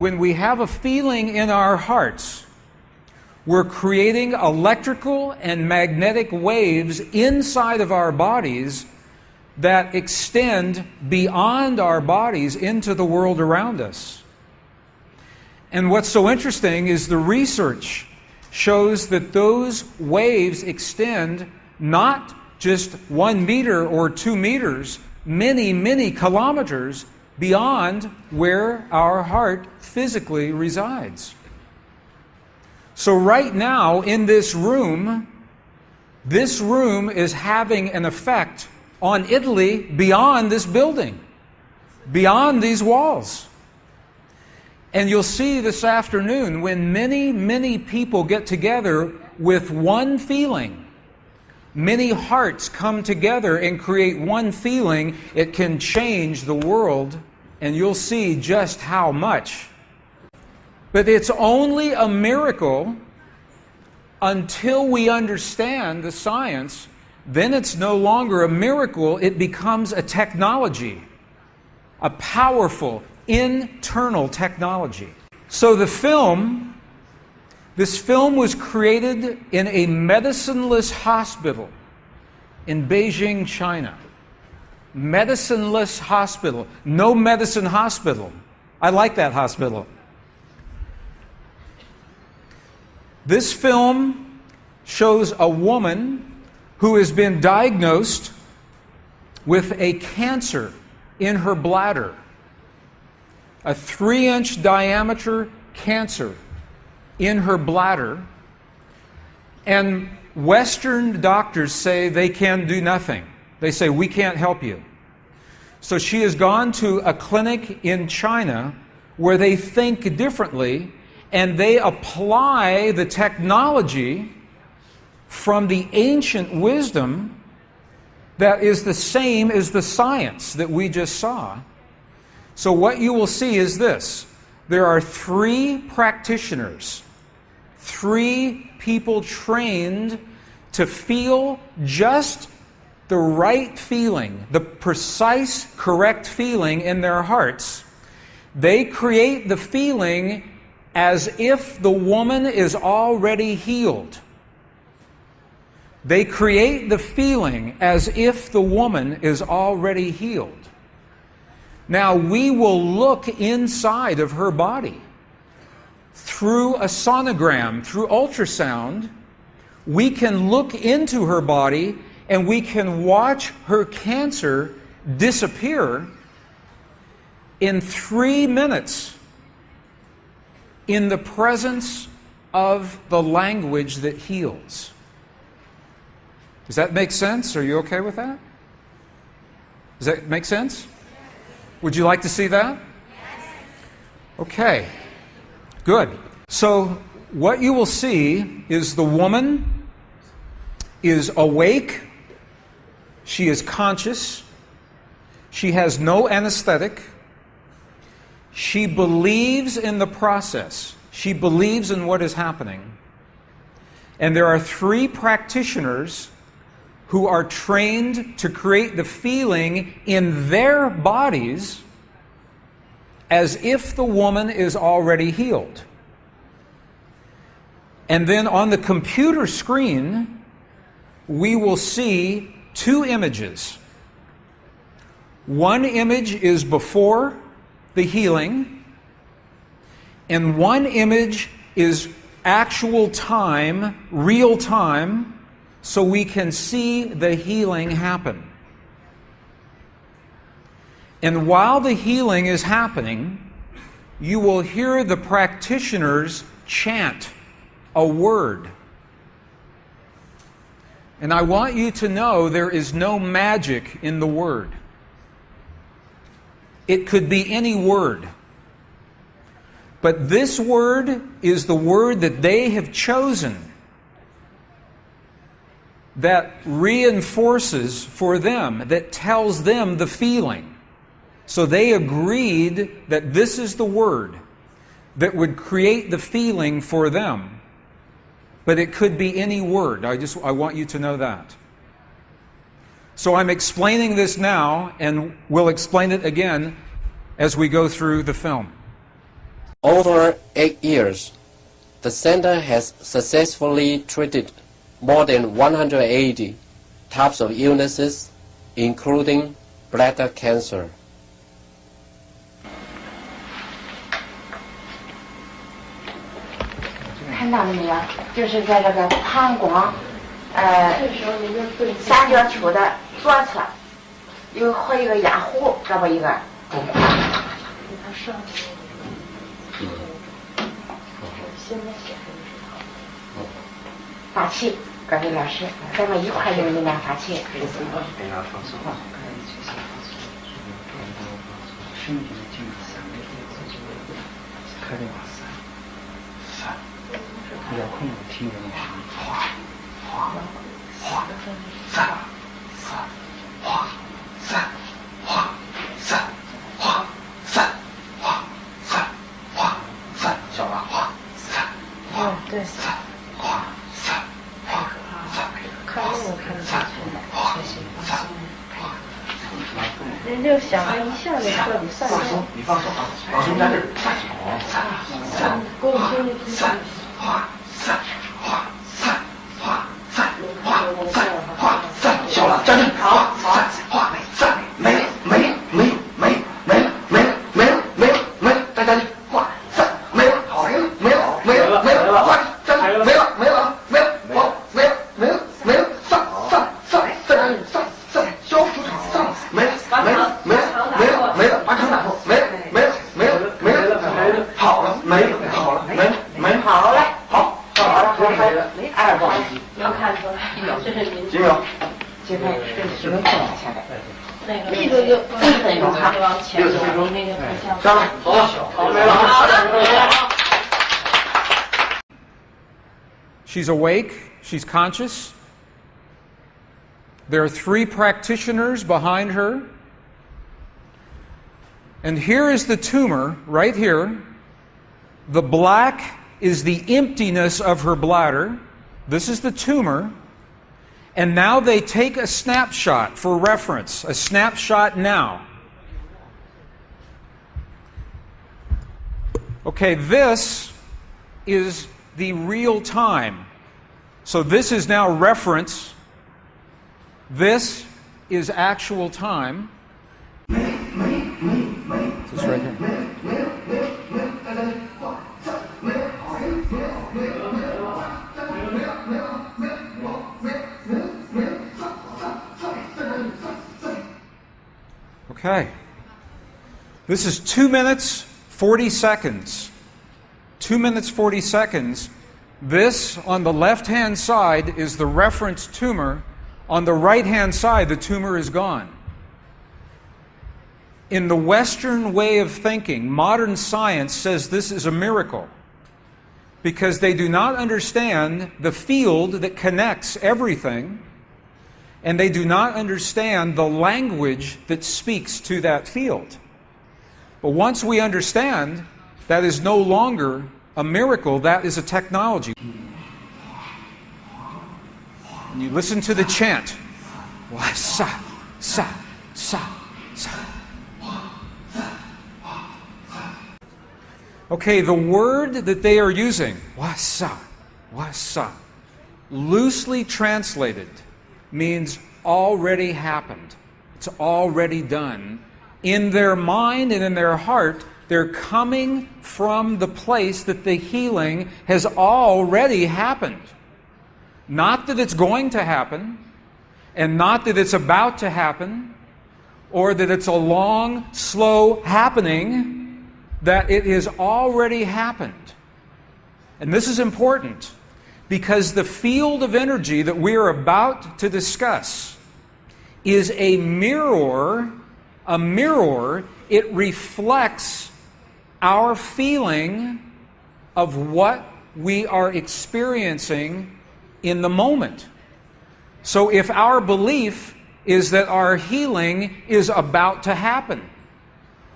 When we have a feeling in our hearts, we're creating electrical and magnetic waves inside of our bodies that extend beyond our bodies into the world around us. And what's so interesting is the research shows that those waves extend not just 1 meter or 2 meters, many, many kilometers beyond where our heart physically resides. So right now in this room is having an effect on Italy beyond this building, beyond these walls. And you'll see this afternoon when many, many people get together with one feeling, many hearts come together and create one feeling, it can change the world, and you'll see just how much. But it's only a miracle until we understand the science. Then it's no longer a miracle, it becomes a technology, a powerful internal technology. So this film was created in a medicineless hospital in Beijing, China. Medicineless hospital, no medicine hospital. I like that hospital. This film shows a woman who has been diagnosed with a cancer in her bladder, a 3-inch diameter cancer in her bladder, and Western doctors say they can do nothing. They say, we can't help you. So she has gone to a clinic in China where they think differently, and they apply the technology from the ancient wisdom that is the same as the science that we just saw. So what you will see is this. There are 3 practitioners, 3 people trained to feel just the right feeling, the precise, correct feeling in their hearts. They create the feeling as if the woman is already healed. They create the feeling as if the woman is already healed. Now, we will look inside of her body through a sonogram, through ultrasound. We can look into her body and we can watch her cancer disappear in 3 minutes in the presence of the language that heals. Does that make sense? Are you okay with that? Does that make sense? Would you like to see that? Okay, good. So what you will see is the woman is awake, she is conscious, she has no anesthetic, she believes in the process, she believes in what is happening. And there are 3 practitioners who are trained to create the feeling in their bodies as if the woman is already healed. And then on the computer screen, we will see 2 images. One image is before the healing, and one image is actual time, real time, so we can see the healing happen. And while the healing is happening, you will hear the practitioners chant a word. And I want you to know there is no magic in the word. It could be any word. But this word is the word that they have chosen that reinforces for them, that tells them the feeling. So they agreed that this is the word that would create the feeling for them. But it could be any word. I want you to know that. So I'm explaining this now, and we'll explain it again as we go through the film. Over 8 years, the center has successfully treated more than 180 types of illnesses, including bladder cancer. 看到了没有？就是在这个膀胱三角球的左侧和一个压壶，这么一个。发气，各位老师，咱们一块用力量发气。比较控制听人的声音，哗哗哗，散散哗散哗散哗散哗散哗散，小了哗散哗对散哗散哗散，看那个看得下去，哗散哗。人就想着一下就彻底散了。放松，你放松啊，老师在这儿散散散哗。散哗散哗散哗散哗散，小了，站正，哗散哗散，没了没了没了没了没了没了没了没了没了，再站正，哗散没了没了没了没了没了，哗站正，没了没了没了，好没了没了没了，散散散，再站正，散散消除场散没了没了没了没了没了，把场打破，没了没了没了没了没了，好了没了好了没了没了，好嘞好。2个，能看出来，这是您几秒？这个是能放下来，那个力度就1分钟哈，往前走，那个不像。上来，走了，好，没了，好的。She's awake, she's conscious. There are 3 practitioners behind her. And here is the tumor, right here. The black is the emptiness of her bladder. This is the tumor. And now they take a snapshot for reference, a snapshot now. Okay, this is the real time. So this is now reference. This is actual time. This right here. Okay. This is 2 minutes, 40 seconds. 2 minutes, 40 seconds. This, on the left-hand side, is the reference tumor. On the right-hand side, the tumor is gone. In the Western way of thinking, modern science says this is a miracle because they do not understand the field that connects everything, and they do not understand the language that speaks to that field. But once we understand, that is no longer a miracle, that is a technology. And you listen to the chant. Sa, sa, sa, sa. Okay, the word that they are using, wasa, wasa, loosely translated, means already happened. It's already done. In their mind and in their heart, they're coming from the place that the healing has already happened. Not that it's going to happen, and not that it's about to happen, or that it's a long, slow happening, that it has already happened. And this is important, because the field of energy that we are about to discuss is a mirror. A mirror, it reflects our feeling of what we are experiencing in the moment. So if our belief is that our healing is about to happen,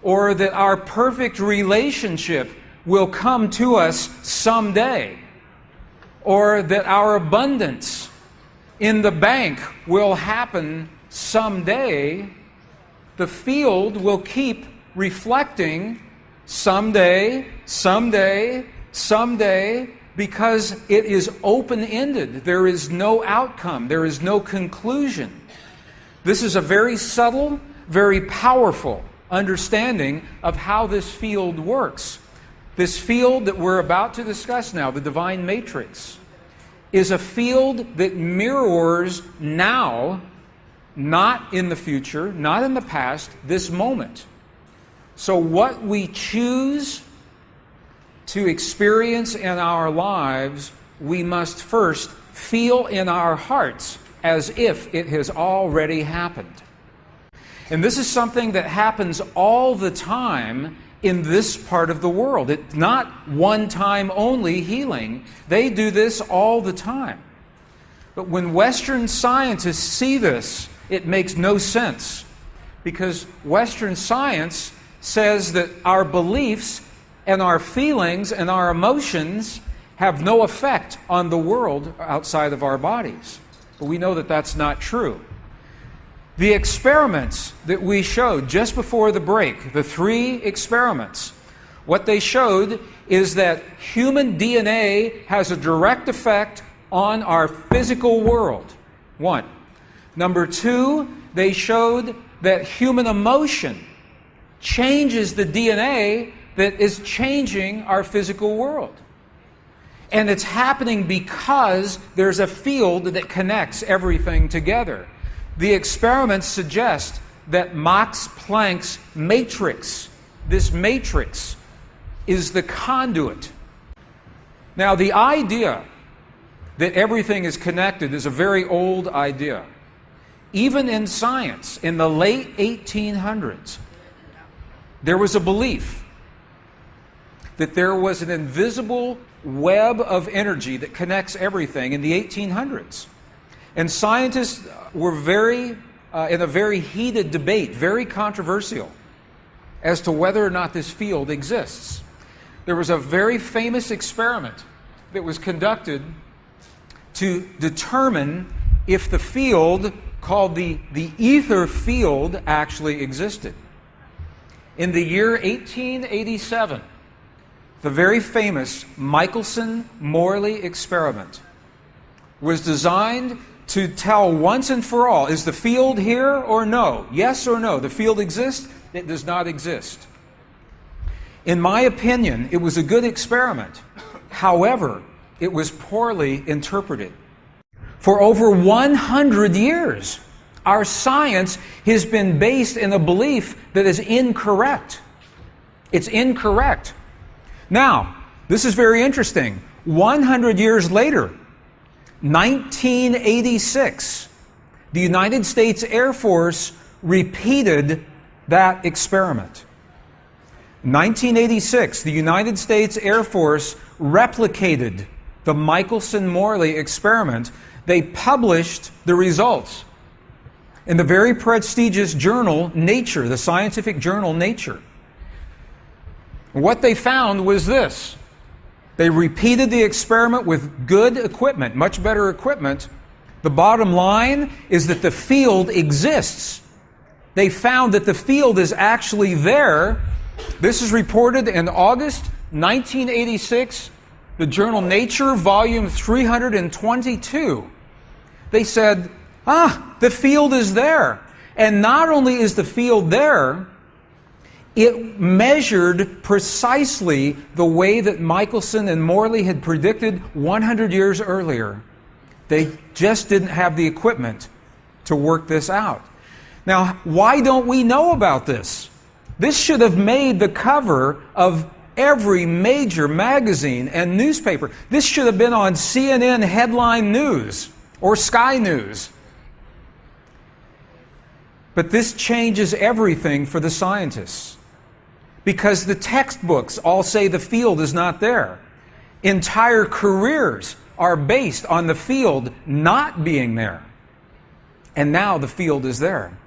or that our perfect relationship will come to us someday, or that our abundance in the bank will happen someday, the field will keep reflecting someday, someday, someday, because it is open-ended. There is no outcome. There is no conclusion. This is a very subtle, very powerful understanding of how this field works. This field that we're about to discuss now, the divine matrix, is a field that mirrors now, not in the future, not in the past, this moment. So what we choose to experience in our lives, we must first feel in our hearts as if it has already happened. And this is something that happens all the time in this part of the world. It's not one-time only healing. They do this all the time. But when Western scientists see this, it makes no sense, because Western science says that our beliefs and our feelings and our emotions have no effect on the world outside of our bodies. But we know that that's not true. The experiments that we showed just before the break, the 3 experiments, what they showed is that human DNA has a direct effect on our physical world. 1. Number 2, they showed that human emotion changes the DNA that is changing our physical world. And it's happening because there's a field that connects everything together. The experiments suggest that Max Planck's matrix, this matrix, is the conduit. Now, the idea that everything is connected is a very old idea. Even in science, in the late 1800s, there was a belief that there was an invisible web of energy that connects everything in the 1800s. And scientists were in a very heated debate, very controversial, as to whether or not this field exists. There was a very famous experiment that was conducted to determine if the field called the aether field actually existed. In the year 1887, the very famous Michelson-Morley experiment was designed to tell once and for all, is the field here or no? Yes or no? The field exists? It does not exist. In my opinion, it was a good experiment. However, it was poorly interpreted. For over 100 years, our science has been based in a belief that is incorrect. It's incorrect. Now, this is very interesting. 100 years later, 1986, the United States Air Force repeated that experiment. 1986, the United States Air Force replicated the Michelson-Morley experiment. They published the results in the very prestigious journal Nature, the scientific journal Nature. What they found was this. They repeated the experiment with good equipment, much better equipment. The bottom line is that the field exists. They found that the field is actually there. This is reported in August 1986, the journal Nature, volume 322. They said, the field is there. And not only is the field there, it measured precisely the way that Michelson and Morley had predicted 100 years earlier. They just didn't have the equipment to work this out. Now, why don't we know about this? This should have made the cover of every major magazine and newspaper. This should have been on CNN headline news or Sky News. But this changes everything for the scientists, because the textbooks all say the field is not there. Entire careers are based on the field not being there. And now the field is there.